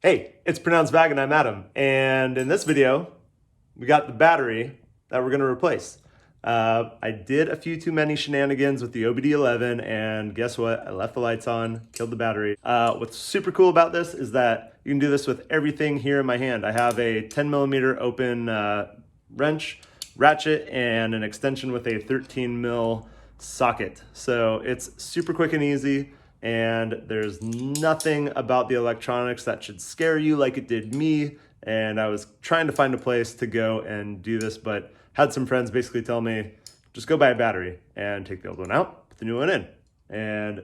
Hey, it's pronounced Bag and I'm Adam. And in this video, we got the battery that we're gonna replace. I did a few too many shenanigans with the OBD11 and guess what? I left the lights on, killed the battery. What's super cool about this is that you can do this with everything here in my hand. I have a 10mm open wrench, ratchet, and an extension with a 13mm socket. So it's super quick and easy, and there's nothing about the electronics that should scare you like it did me. And I was trying to find a place to go and do this, but had some friends basically tell me, just go buy a battery and take the old one out, put the new one in. And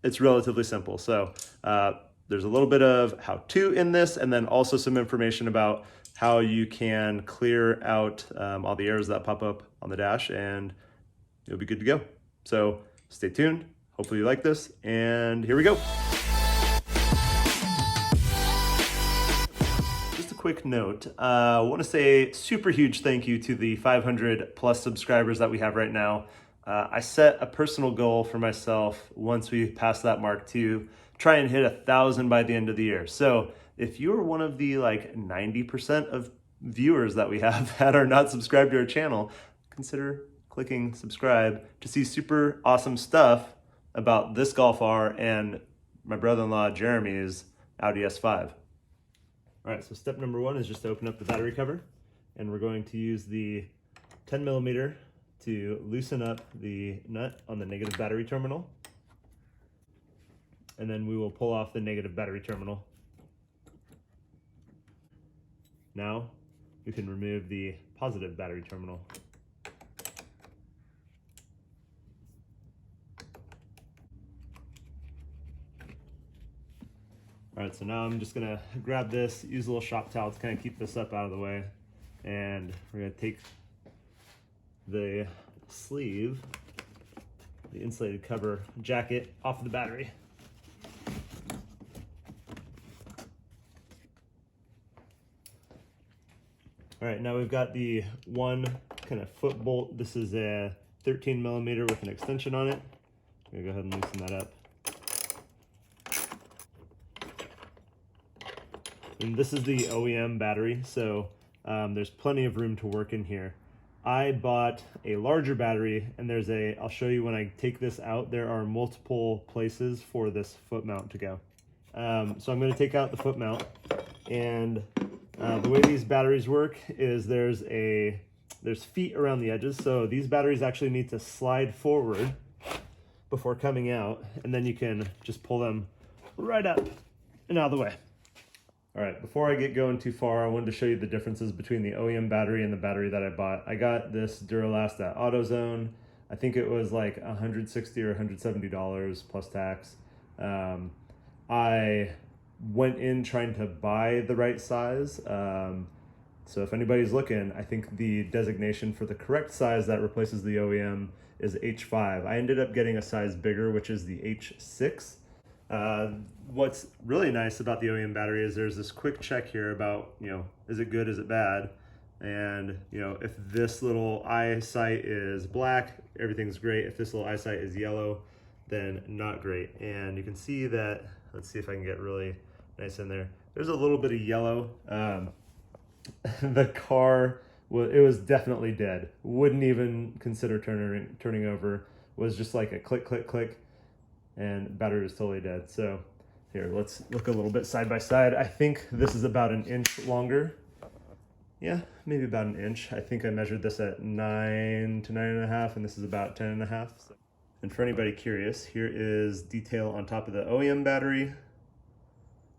it's relatively simple. So there's a little bit of how-to in this, and then also some information about how you can clear out all the errors that pop up on the dash, and you'll be good to go. So stay tuned. Hopefully you like this, and here we go. Just a quick note, I want to say super huge thank you to the 500 plus subscribers that we have right now. I set a personal goal for myself once we pass that mark to try and hit 1,000 by the end of the year. So if you're one of the like 90% of viewers that we have that are not subscribed to our channel, consider clicking subscribe to see super awesome stuff about this Golf R and my brother-in-law Jeremy's Audi S5. All right, so step number one is just to open up the battery cover, and we're going to use the 10mm to loosen up the nut on the negative battery terminal, and then we will pull off the negative battery terminal. Now we can remove the positive battery terminal. All right, so now I'm just gonna grab this, use a little shop towel to kind of keep this up out of the way, and we're gonna take the sleeve, the insulated cover jacket off of the battery. All right, now we've got the one kind of foot bolt. This is a 13mm with an extension on it. I'm gonna go ahead and loosen that up. And this is the OEM battery, so there's plenty of room to work in here. I bought a larger battery, and I'll show you when I take this out, there are multiple places for this foot mount to go. So I'm gonna take out the foot mount, and the way these batteries work is there's feet around the edges, so these batteries actually need to slide forward before coming out, and then you can just pull them right up and out of the way. All right, before I get going too far, I wanted to show you the differences between the OEM battery and the battery that I bought. I got this Duralast at AutoZone. I think it was like $160 or $170 plus tax. I went in trying to buy the right size. So if anybody's looking, I think the designation for the correct size that replaces the OEM is H5. I ended up getting a size bigger, which is the H6. What's really nice about the OEM battery is there's this quick check here about, is it good, is it bad? And, if this little eyesight is black, everything's great. If this little eyesight is yellow, then not great. And you can see that, let's see if I can get really nice in there. There's a little bit of yellow. The car, it was definitely dead. Wouldn't even consider turning over. Was just like a click, click, click. And battery is totally dead. So here, let's look a little bit side by side. I think this is about an inch longer. Yeah, maybe about an inch. I think I measured this at 9 to 9.5, and this is about 10.5. And for anybody curious, here is detail on top of the OEM battery,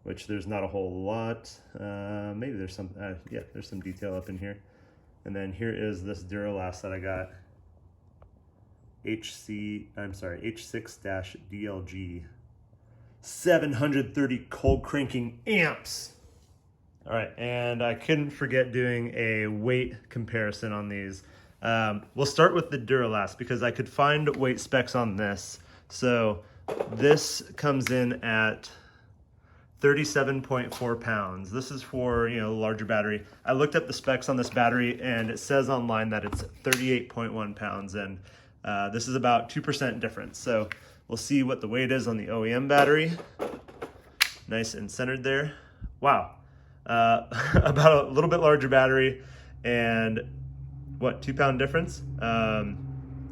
which there's not a whole lot. Maybe there's some, yeah, there's some detail up in here. And then here is this Duralast that I got. H6-DLG, 730 cold cranking amps. All right, and I couldn't forget doing a weight comparison on these. We'll start with the Duralast because I could find weight specs on this. So this comes in at 37.4 pounds. This is for, larger battery. I looked up the specs on this battery and it says online that it's 38.1 pounds, and this is about 2% difference. So we'll see what the weight is on the OEM battery. Nice and centered there. wow. About a little bit larger battery, and what, 2 pound difference?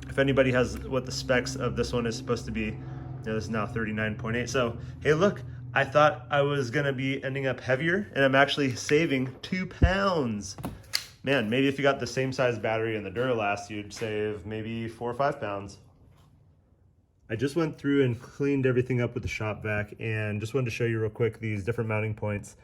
If anybody has what the specs of this one is supposed to be, you know, this is now 39.8. So, hey, look, I thought I was gonna be ending up heavier, and I'm actually saving 2 pounds. Man, maybe if you got the same size battery in the Duralast, you'd save maybe 4 or 5 pounds. I just went through and cleaned everything up with the shop vac, and just wanted to show you real quick these different mounting points.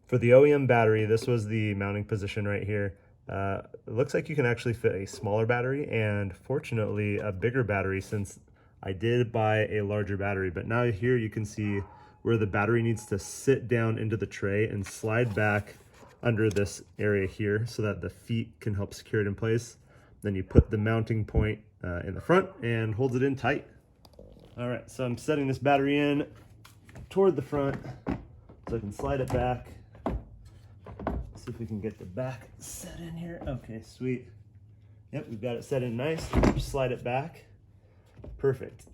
For the OEM battery, this was the mounting position right here. It looks like you can actually fit a smaller battery and fortunately a bigger battery, since I did buy a larger battery. But now here you can see where the battery needs to sit down into the tray and slide back under this area here so that the feet can help secure it in place. Then you put the mounting point in the front and holds it in tight. All right, so I'm setting this battery in toward the front so I can slide it back. See if we can get the back set in here. Okay, sweet. Yep, we've got it set in nice. Just slide it back. Perfect.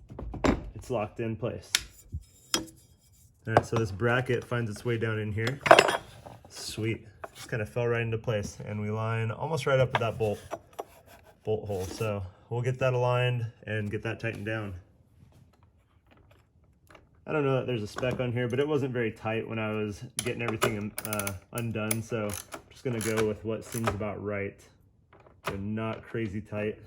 It's locked in place. All right, so this bracket finds its way down in here. Sweet. Just kind of fell right into place, and we line almost right up with that bolt hole. So we'll get that aligned and get that tightened down. I don't know that there's a spec on here, but it wasn't very tight when I was getting everything undone, so I'm just gonna go with what seems about right. So not crazy tight.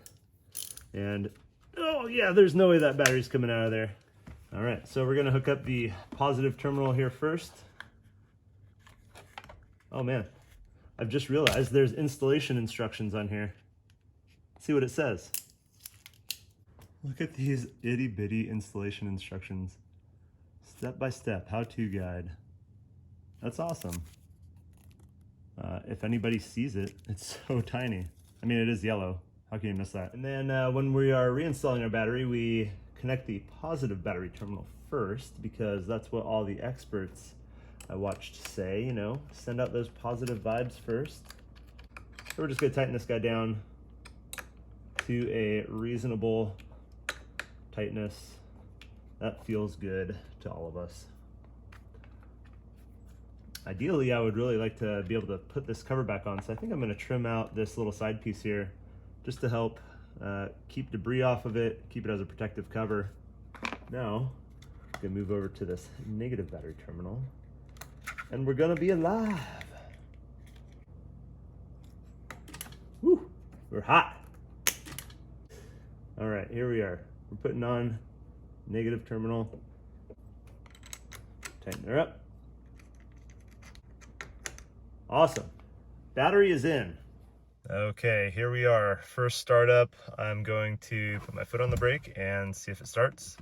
And, oh yeah, there's no way that battery's coming out of there. All right, so we're gonna hook up the positive terminal here first. Oh man, I've just realized there's installation instructions on here. Let's see what it says. Look at these itty bitty installation instructions. Step-by-step how-to guide. That's awesome. If anybody sees it, it's so tiny. I mean, it is yellow. How can you miss that? And then when we are reinstalling our battery, we connect the positive battery terminal first, because that's what all the experts I watched say, you know, send out those positive vibes first. So we're just gonna tighten this guy down to a reasonable tightness. That feels good to all of us. Ideally, I would really like to be able to put this cover back on, so I think I'm going to trim out this little side piece here just to help keep debris off of it, keep it as a protective cover. Now, I'm going to move over to this negative battery terminal, and we're going to be alive. Woo, we're hot. All right, here we are. We're putting on negative terminal. Tighten her up. Awesome. Battery is in. Okay, here we are. First startup. I'm going to put my foot on the brake and see if it starts.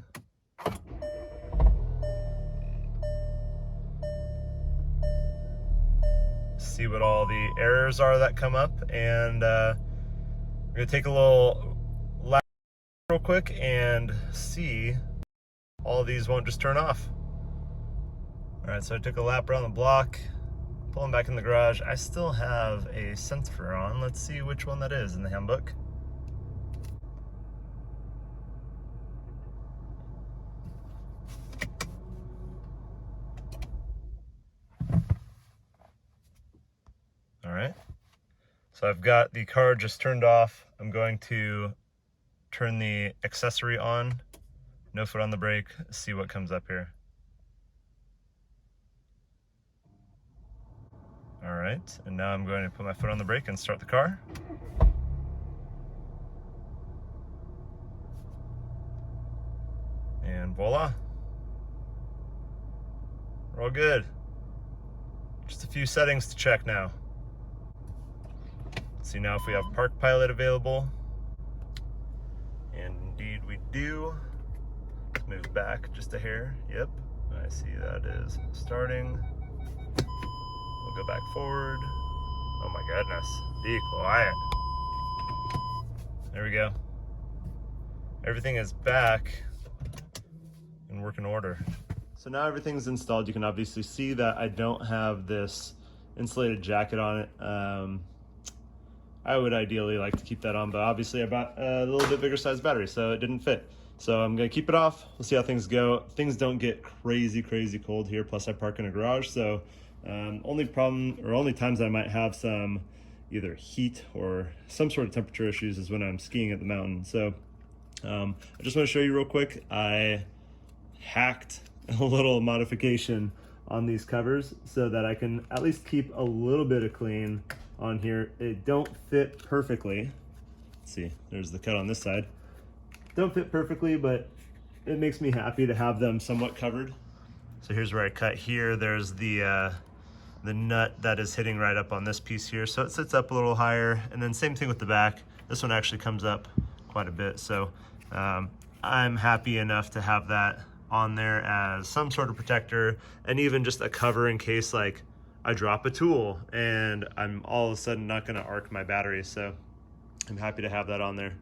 See what all the errors are that come up, and we're gonna take a little lap real quick and see all these won't just turn off. All right, so I took a lap around the block, pulling back in the garage. I still have a sensor on. Let's see which one that is in the handbook. All right, so I've got the car just turned off. I'm going to turn the accessory on, no foot on the brake, see what comes up here. All right, and now I'm going to put my foot on the brake and start the car. And voila, we're all good. Just a few settings to check now. See now if we have Park Pilot available. And indeed we do. Let's move back just a hair. Yep, I see that is starting. We'll go back forward. Oh my goodness, be quiet. There we go. Everything is back in working order. So now everything's installed. You can obviously see that I don't have this insulated jacket on it. I would ideally like to keep that on, but obviously I bought a little bit bigger size battery, so it didn't fit. So I'm gonna keep it off. We'll see how things go. Things don't get crazy cold here, plus I park in a garage, so Only problem, or only times I might have some either heat or some sort of temperature issues is when I'm skiing at the mountain. So I just want to show you real quick. I hacked a little modification on these covers so that I can at least keep a little bit of clean on here. It don't fit perfectly. Let's see, there's the cut on this side. Don't fit perfectly, but it makes me happy to have them somewhat covered. So here's where I cut here. There's the nut that is hitting right up on this piece here. So it sits up a little higher. And then same thing with the back. This one actually comes up quite a bit. So I'm happy enough to have that on there as some sort of protector, and even just a cover in case like I drop a tool and I'm all of a sudden not gonna arc my battery. So I'm happy to have that on there.